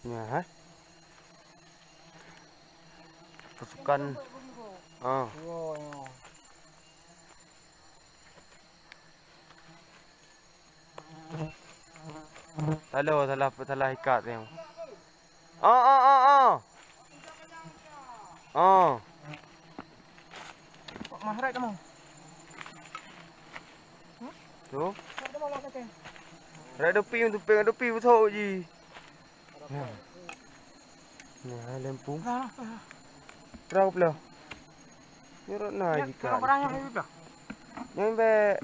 Ya, pasukan. Oh. Salah ikat dia. Oh. Oh. Mahrat kamu. Tu. Rai depi betul je. Ya, lempung. Berapa pula? Nyurut na Ya, jika. tolong barangnya itu dah. Nyampe.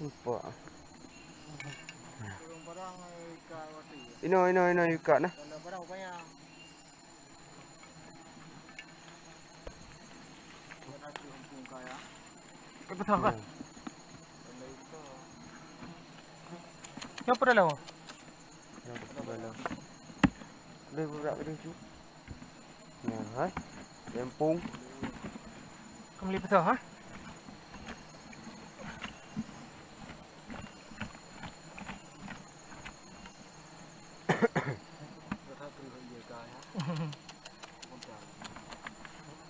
Lupa. Tolong barang ikat wati. Ino ikat nah. Kalau barang rupanya. Pada tu kampung kaya. Betul kan? Kalau itu. Siapa dah lawa? Boleh berak dia tu. Ya, lempung. Kamu lihat betul ha?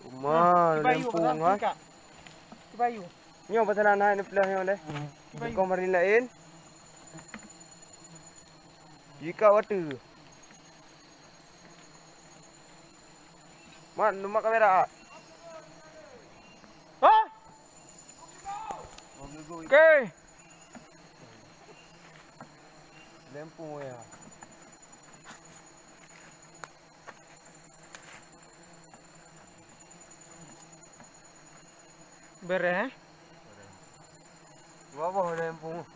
Umar lempung ha. Bayu. Nyo pasal anak ni pelah nyo leh. Kau marin lain. Jika water. Mak kamera. Ha? Okey. Lempung ya. Beres. Berapa lempung?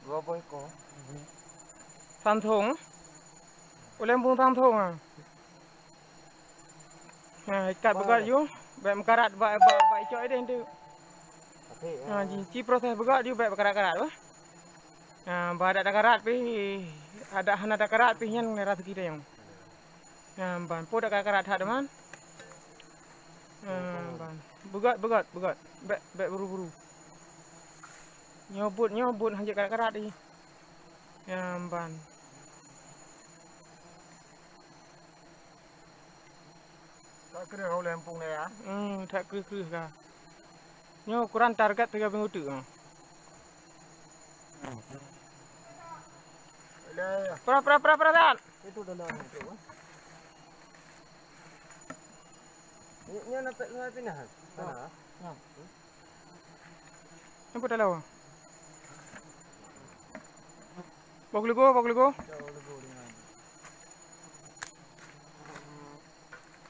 Berapa ekor? Tanthong. Lempung tanthong ah. Nah, ikat begat you. Baik mekarat baik cok dia tu. Ha, ji proses begat you baik karat-karat bah. Ha, badak ada karat pi ada karat pi yang ras kita yang. Ha, ban po dak karat hat man. Ha, ban. Begat. Baik buru-buru. Nyobut hanjak karat ni. Ya, ban. Tak kira kau lempung ni ya? Tak kira kah. Nyo ukuran target 3 minggu tu. Pra. Itu dah lah tu. Ni nak tak sungai pindah. Sana. Ya. Apa dah lawa? Poklugo.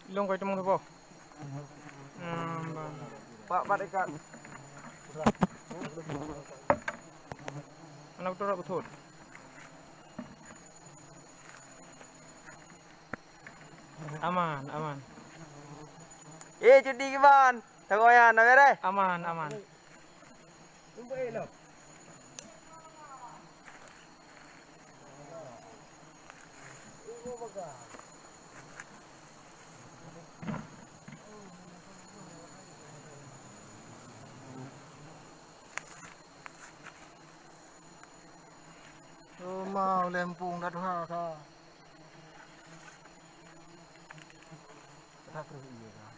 Long kau temu apa? Pak ikan. Anak tu betul. Aman. Judi gimana? Tagoyan, nak beres? Aman. Jumpa lo. Mau lempung dah tuha kah. Tak perlu iya kah.